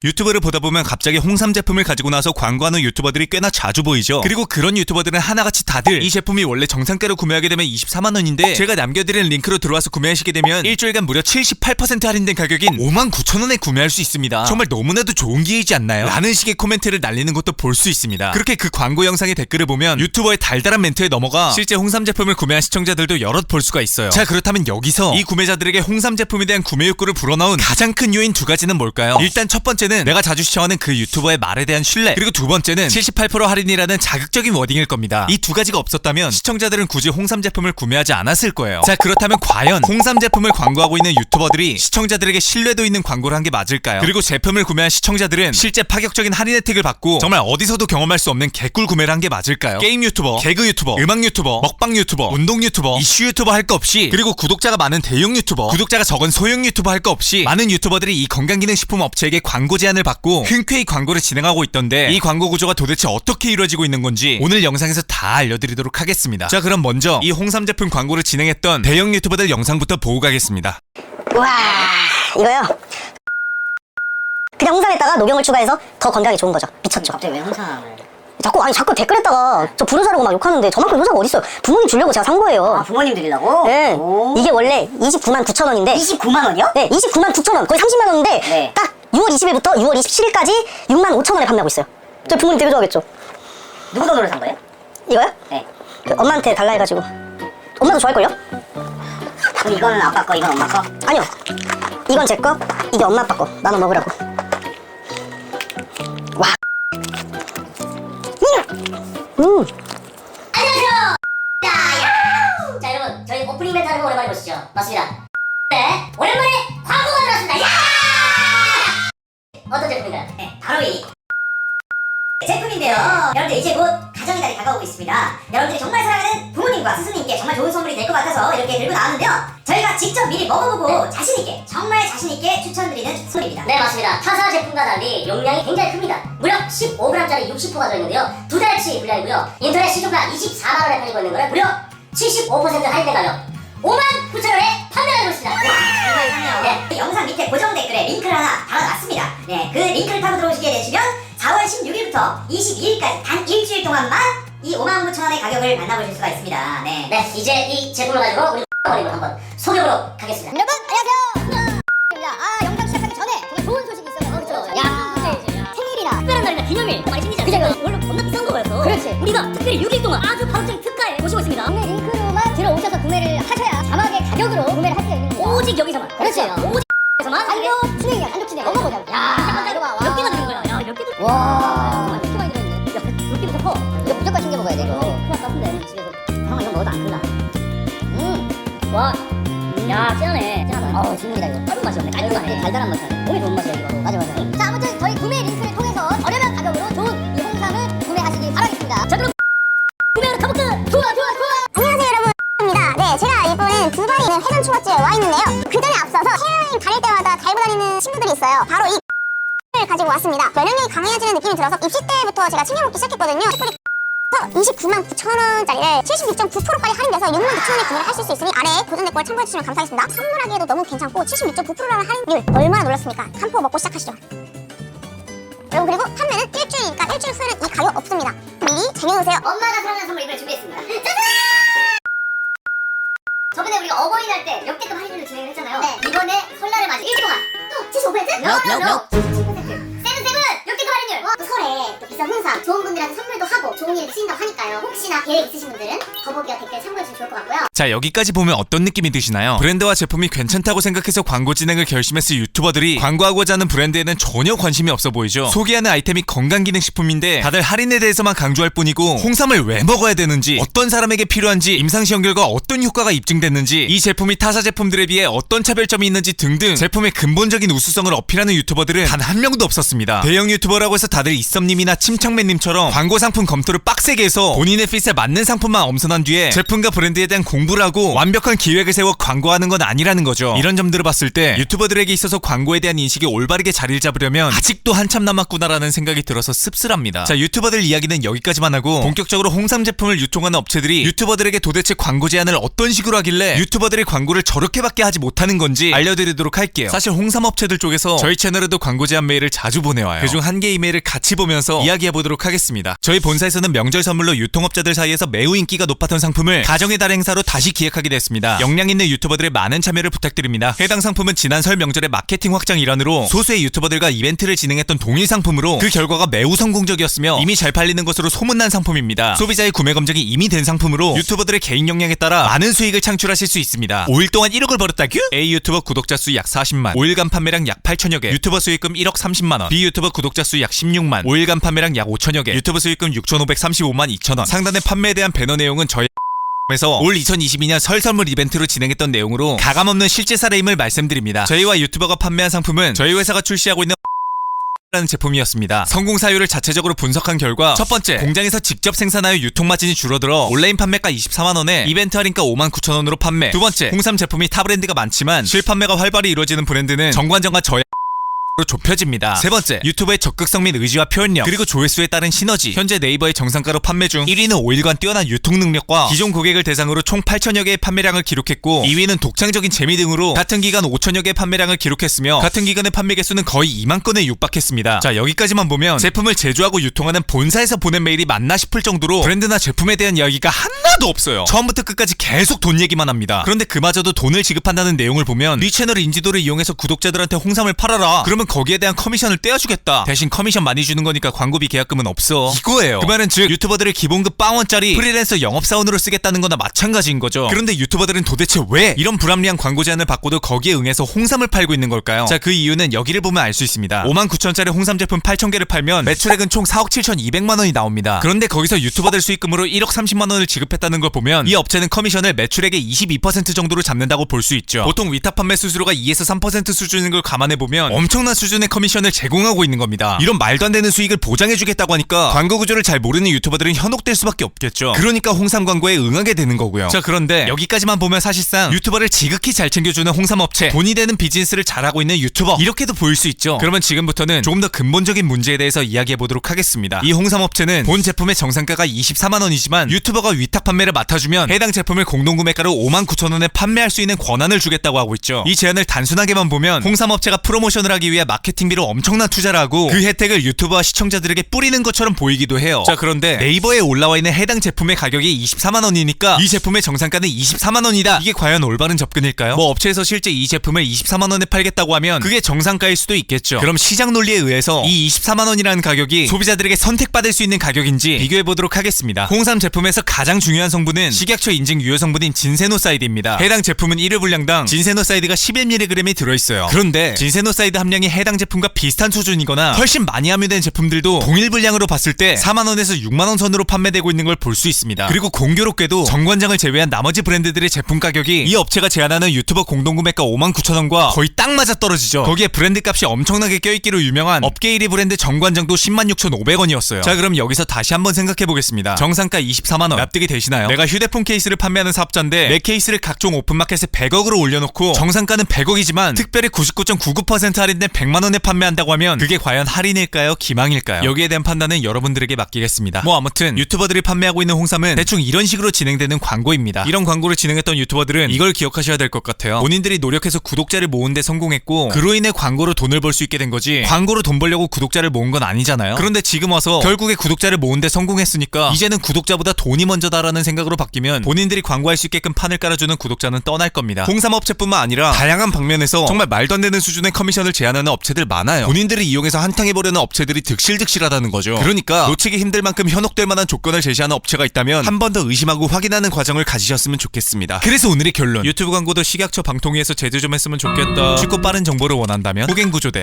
유튜브를 보다 보면 갑자기 홍삼 제품을 가지고 나서 광고하는 유튜버들이 꽤나 자주 보이죠. 그리고 그런 유튜버들은 하나같이 다들 이 제품이 원래 정상가로 구매하게 되면 24만원인데 제가 남겨드리는 링크로 들어와서 구매하시게 되면 일주일간 무려 78% 할인된 가격인 59,000원에 구매할 수 있습니다. 정말 너무나도 좋은 기회이지 않나요? 라는 식의 코멘트를 날리는 것도 볼 수 있습니다. 그렇게 그 광고 영상의 댓글을 보면 유튜버의 달달한 멘트에 넘어가 실제 홍삼 제품을 구매한 시청자들도 여럿 볼 수가 있어요. 자, 그렇다면 여기서 이 구매자들에게 홍삼 제품에 대한 구매 욕구를 불어넣은 가장 큰 요인 두 가지는 뭘까요? 일단 첫 번째는 내가 자주 시청하는 그 유튜버의 말에 대한 신뢰, 그리고 두 번째는 78% 할인이라는 자극적인 워딩일 겁니다. 이 두 가지가 없었다면 시청자들은 굳이 홍삼 제품을 구매하지 않았을 거예요. 자, 그렇다면 과연 홍삼 제품을 광고하고 있는 유튜버들이 시청자들에게 신뢰도 있는 광고를 한 게 맞을까요? 그리고 제품을 구매한 시청자들은 실제 파격적인 할인 혜택을 받고 정말 어디서도 경험할 수 없는 개꿀 구매를 한 게 맞을까요? 게임 유튜버, 개그 유튜버, 음악 유튜버, 먹방 유튜버, 운동 유튜버, 이슈 유튜버 할 거 없이, 그리고 구독자가 많은 대형 유튜버, 구독자가 적은 소형 유튜버 할 거 없이 많은 유튜버들이 이 건강기능식품 업체에게 광고 제안을 받고 흔쾌히 광고를 진행하고 있던데 이 광고 구조가 도대체 어떻게 이루어지고 있는 건지 오늘 영상에서 다 알려드리도록 하겠습니다. 자, 그럼 먼저 이 홍삼 제품 광고를 진행했던 대형 유튜버들 영상부터 보고 가겠습니다. 와, 이거요. 그냥 홍삼에다가 녹용을 추가해서 더 건강에 좋은 거죠. 미쳤죠. 갑자기 왜 홍삼을? 자꾸 댓글에다가 저 부르자라고 막 욕하는데 저만큼 효자가 어딨어요. 부모님 주려고 제가 산 거예요. 아, 부모님 드리려고? 네. 오. 이게 원래 299,000원인데 29만원이요? 네, 299,000원 거의 30만원인데 네. 딱 6월 20일부터 6월 27일까지 65,000원에 판매하고 있어요. 저 부모님 되게 좋아하겠죠. 누구 돈으로 산 거예요? 이거요? 네. 그 엄마한테 달라 해가지고. 엄마도 좋아할걸요? 그럼 이거는 아빠 거, 이건 엄마 거? 아니요, 이건 제 거, 이게 엄마 아빠 거. 나눠 먹으라고. 와. 안녕하세요. 자, 여러분, 저희 오프닝 멘트 하는 거 오랜만에 보시죠. 맞습니다. 네, 오랜만에 광고가 들어왔습니다. 야! 어떤 제품인가요? 네, 바로 이 제품인데요. 여러분들 이제 곧 가정의 달이 다가오고 있습니다. 여러분들이 정말 사랑하는 부모님과 스승님께 정말 좋은 선물이 될 것 같아서 이렇게 들고 나왔는데요. 저희가 직접 미리 먹어보고 자신있게, 정말 자신있게 추천드리는 선물입니다. 네, 맞습니다. 타사 제품과 달리 용량이 굉장히 큽니다. 무려 15g짜리 60호가 들어있는데요. 두 달치 분량이고요. 인터넷 시중가 24만원에 팔리고 있는 거는 무려 75% 할인된 가격 59,000원에 판매하고 있습니다. 정말 좋네요. 네, 영상 밑에 고정 댓글에 링크를 하나 달아놨습니다. 네, 그 링크를 타고 들어오시게 되시면 4월 16일부터 22일까지 단 일주일 동안만 이 59,000원의 가격을 만나보실 수가 있습니다. 네. 네, 이제 이 제품을 가지고 우리 어림을 한번 소개해보도록 하겠습니다. 여러분 안녕하세요. 아, 영상 시작하기 전에 정말 좋은 소식이 있어요. 그렇죠. 야, 생일이나 특별한 날이나 기념일 많이 생기잖아요. 그죠. 원래 겁나 비싼 거였어. 그렇지. 우리가 특별히 6일 동안 아주 바로적인 특가에 모시고 있습니다. 구매 링크로만 들어오셔서 구매를 하셔야 자막의 가격으로 구매를 할 수가 있는 거예요. 오직 여기서만. 그렇죠. 오직 여기서만. 단독 진행이야, 단독 진행. 먹어보자. 야, 이거 봐. 몇 개가 들은 거야? 야, 몇 개 들은 거야? 와, 이렇게 많이 들어있네. 몇 개부터 커? 이거 무조건 챙겨 먹어야 돼, 이거. 큰일 났다, 근데 집에서. 형아, 이거 먹어도 안 큰다. 와, 야, 짠하네. 짠하다. 어우, 진물이다, 이거. 짧은 맛이 없네. 깔끔하네. 달달한 맛 나네. 몸에 좋은 맛이야, 이거. 맞아. 자, 아무튼 저희 구매 링크를 통해서 저렴한 가격으로 좋은 이 홍삼을 구매하시기 바라겠습니다. 자, 그럼 구매하러 가볼까? 좋아. 안녕하세요 여러분입니다. 네, 제가 이번엔 두바이에 있는 회전 초밥집에 와 있는데요. 그 전에 앞서서 해외여행 다닐 때마다 달고 다니는 친구들이 있어요. 바로 이 를 가지고 왔습니다. 면역력이 강해지는 느낌이 들어서 입시 때부터 제가 챙겨 먹기 시작했거든요. 299,000원짜리를 76.9%까지 할인돼서 69,000원에 구매를 하실 수 있으니 아래에 고정 댓글 참고해주시면 감사하겠습니다. 선물하기에도 너무 괜찮고 76.9%라는 할인율 얼마나 놀랐습니까? 한 포 먹고 시작하시죠. 여러분, 그리고 판매는 일주일이니까 일주일 후에는 이 가격 없습니다. 미리 쟁여놓으세요. 엄마가 사랑하는 선물 이번에 준비했습니다. 짜잔! 저번에 우리가 어버이날 때 몇 개 또 할인율을 진행을 했잖아요. 네. 이번에 설날을 맞이 1일 동안 또 75%? 세븐! 몇 개 더 할인율! 또 설에 또 비싼 홍삼 좋은 분들한테 선물도 하고 좋은 일에 쓰인다고 하니까요. 혹시나 계획 있으신 분들은 더보기와 댓글 참고해주시면 좋을 것 같고요. 자, 여기까지 보면 어떤 느낌이 드시나요? 브랜드와 제품이 괜찮다고 생각해서 광고 진행을 결심했을 유튜버들이 광고하고자 하는 브랜드에는 전혀 관심이 없어 보이죠. 소개하는 아이템이 건강기능식품인데 다들 할인에 대해서만 강조할 뿐이고 홍삼을 왜 먹어야 되는지, 어떤 사람에게 필요한지, 임상시험 결과 어떤 효과가 입증됐는지, 이 제품이 타사 제품들에 비해 어떤 차별점이 있는지 등등 제품의 근본적인 우수성을 어필하는 유튜버들은 단 한 명도 없었습니다. 대형 유튜버라고 해서 다들 이썸님이나 침착맨님처럼 광고 상품 검토를 마케팅으로 빡세게 해서 본인의 핏에 맞는 상품만 엄선한 뒤에 제품과 브랜드에 대한 공부를 하고 완벽한 기획을 세워 광고하는 건 아니라는 거죠. 이런 점들을 봤을 때 유튜버들에게 있어서 광고에 대한 인식이 올바르게 자리를 잡으려면 아직도 한참 남았구나라는 생각이 들어서 씁쓸합니다. 자, 유튜버들 이야기는 여기까지만 하고 본격적으로 홍삼 제품을 유통하는 업체들이 유튜버들에게 도대체 광고 제안을 어떤 식으로 하길래 유튜버들의 광고를 저렇게밖에 하지 못하는 건지 알려드리도록 할게요. 사실 홍삼 업체들 쪽에서 저희 채널에도 광고 제안 메일을 자주 보내와요. 그중 한 개 이메일을 같이 보면서 이야기해보도록 하겠습니다. 저희 본사에서는 명절 선물로 유통업자들 사이에서 매우 인기가 높았던 상품을 가정의 달 행사로 다시 기획하게 됐습니다. 역량 있는 유튜버들의 많은 참여를 부탁드립니다. 해당 상품은 지난 설 명절의 마케팅 확장 일환으로 소수의 유튜버들과 이벤트를 진행했던 동일 상품으로 그 결과가 매우 성공적이었으며 이미 잘 팔리는 것으로 소문난 상품입니다. 소비자의 구매 검증이 이미 된 상품으로 유튜버들의 개인 역량에 따라 많은 수익을 창출하실 수 있습니다. 5일 동안 1억을 벌었다규? A 유튜버 구독자 수 약 40만, 5일간 판매량 약 8천여 개, 유튜버 수익금 1억 30만원, B 유튜버 구독자 수 약 16만, 5일간 판매량 약 5천여 개, 유튜브 수익금 6,535만 2천원. 상단의 판매 대한 배너 내용은 저희 에서 올 2022년 설 선물 이벤트로 진행했던 내용으로 가감없는 실제 사례임을 말씀드립니다. 저희와 유튜버가 판매한 상품은 저희 회사가 출시하고 있는 라는 제품이었습니다. 성공 사유를 자체적으로 분석한 결과 첫 번째, 공장에서 직접 생산하여 유통 마진이 줄어들어 온라인 판매가 24만원에 이벤트 할인가 59,000원으로 판매. 두 번째, 홍삼 제품이 타 브랜드가 많지만 실판매가 활발히 이루어지는 브랜드는 정관장과 저희 로 좁혀집니다. 세 번째, 유튜브의 적극성 및 의지와 표현력, 그리고 조회수에 따른 시너지. 현재 네이버의 정상가로 판매 중 1위는 5일간 뛰어난 유통 능력과 기존 고객을 대상으로 총 8천여 개의 판매량을 기록했고 2위는 독창적인 재미 등으로 같은 기간 5천여 개의 판매량을 기록했으며 같은 기간의 판매 개수는 거의 2만 건에 육박했습니다. 자, 여기까지만 보면 제품을 제조하고 유통하는 본사에서 보낸 메일이 맞나 싶을 정도로 브랜드나 제품에 대한 이야기가 하나도 없어요. 처음부터 끝까지 계속 돈 얘기만 합니다. 그런데 그마저도 돈을 지급한다는 내용을 보면 네 채널 인지도를 이용해서 구독자들한테 홍삼을 팔아라. 그러면 거기에 대한 커미션을 떼어주겠다. 대신 커미션 많이 주는 거니까 광고비 계약금은 없어. 이거예요. 그 말은 즉 유튜버들을 기본급 빵원짜리 프리랜서 영업사원으로 쓰겠다는 거나 마찬가지인 거죠. 그런데 유튜버들은 도대체 왜 이런 불합리한 광고 제안을 받고도 거기에 응해서 홍삼을 팔고 있는 걸까요? 자, 그 이유는 여기를 보면 알 수 있습니다. 59,000짜리 홍삼 제품 8,000개를 팔면 매출액은 총 4억 7,200만원이 나옵니다. 그런데 거기서 유튜버들 수익금으로 1억 30만원을 지급했다는 걸 보면 이 업체는 커미션을 매출액의 22% 정도로 잡는다고 볼 수 있죠. 보통 위탁 판매 수수료가 2에서 3% 수준인 걸 감안해보면 엄청난 수준의 커미션을 제공하고 있는 겁니다. 이런 말도 안 되는 수익을 보장해주겠다고 하니까 광고 구조를 잘 모르는 유튜버들은 현혹될 수밖에 없겠죠. 그러니까 홍삼 광고에 응하게 되는 거고요. 자, 그런데 여기까지만 보면 사실상 유튜버를 지극히 잘 챙겨주는 홍삼 업체, 돈이 되는 비즈니스를 잘하고 있는 유튜버, 이렇게도 보일 수 있죠. 그러면 지금부터는 조금 더 근본적인 문제에 대해서 이야기해보도록 하겠습니다. 이 홍삼 업체는 본 제품의 정상가가 24만원이지만 유튜버가 위탁 판매를 맡아주면 해당 제품을 공동구매가로 59,000원에 판매할 수 있는 권한을 주겠다고 하고 있죠. 이 제안을 단순하게만 보면 홍삼 업체가 프로모션을 하기 위해 마케팅비로 엄청난 투자를 하고 그 혜택을 유튜버와 시청자들에게 뿌리는 것처럼 보이기도 해요. 자, 그런데 네이버에 올라와 있는 해당 제품의 가격이 24만원이니까 이 제품의 정상가는 24만원이다. 이게 과연 올바른 접근일까요? 뭐 업체에서 실제 이 제품을 24만원에 팔겠다고 하면 그게 정상가일 수도 있겠죠. 그럼 시장 논리에 의해서 이 24만원이라는 가격이 소비자들에게 선택받을 수 있는 가격인지 비교해보도록 하겠습니다. 홍삼 제품에서 가장 중요한 성분은 식약처 인증 유효 성분인 진세노사이드입니다. 해당 제품은 1일 분량당 진세노사이드가 11mg이 들어있어요. 그런데 진세노사이드 함량이 해당 제품과 비슷한 수준이거나 훨씬 많이 함유된 제품들도 동일 분량으로 봤을 때 4만원에서 6만원 선으로 판매되고 있는 걸 볼 수 있습니다. 그리고 공교롭게도 정관장을 제외한 나머지 브랜드들의 제품 가격이 이 업체가 제안하는 유튜버 공동구매가 59,000원과 거의 딱 맞아 떨어지죠. 거기에 브랜드 값이 엄청나게 껴있기로 유명한 업계 1위 브랜드 정관장도 106,500원이었어요. 자, 그럼 여기서 다시 한번 생각해보겠습니다. 정상가 24만원 납득이 되시나요? 내가 휴대폰 케이스를 판매하는 사업자인데 내 케이스를 각종 오픈마켓에 100억으로 올려놓고 정상가는 100억이지만 특별히 99.99% 할인된 100만원에 판매한다고 하면 그게 과연 할인일까요? 기망일까요? 여기에 대한 판단은 여러분들에게 맡기겠습니다. 뭐 아무튼 유튜버들이 판매하고 있는 홍삼은 대충 이런 식으로 진행되는 광고입니다. 이런 광고를 진행했던 유튜버들은 이걸 기억하셔야 될 것 같아요. 본인들이 노력해서 구독자를 모으는데 성공했고 그로 인해 광고로 돈을 벌 수 있게 된 거지 광고로 돈 벌려고 구독자를 모은 건 아니잖아요. 그런데 지금 와서 결국에 구독자를 모으는데 성공했으니까 이제는 구독자보다 돈이 먼저다라는 생각으로 바뀌면 본인들이 광고할 수 있게끔 판을 깔아주는 구독자는 떠날 겁니다. 홍삼 업체뿐만 아니라 다양한 방면에서 정말 말도 안 되는 수준의 커미션을 제안하는 업체들 많아요. 본인들을 이용해서 한탕해보려는 업체들이 득실득실하다는 거죠. 그러니까 놓치기 힘들 만큼 현혹될 만한 조건을 제시하는 업체가 있다면 한 번 더 의심하고 확인하는 과정을 가지셨으면 좋겠습니다. 그래서 오늘의 결론, 유튜브 광고도 식약처 방통위에서 제재 좀 했으면 좋겠다. 쉽고 빠른 정보를 원한다면 호갱구조대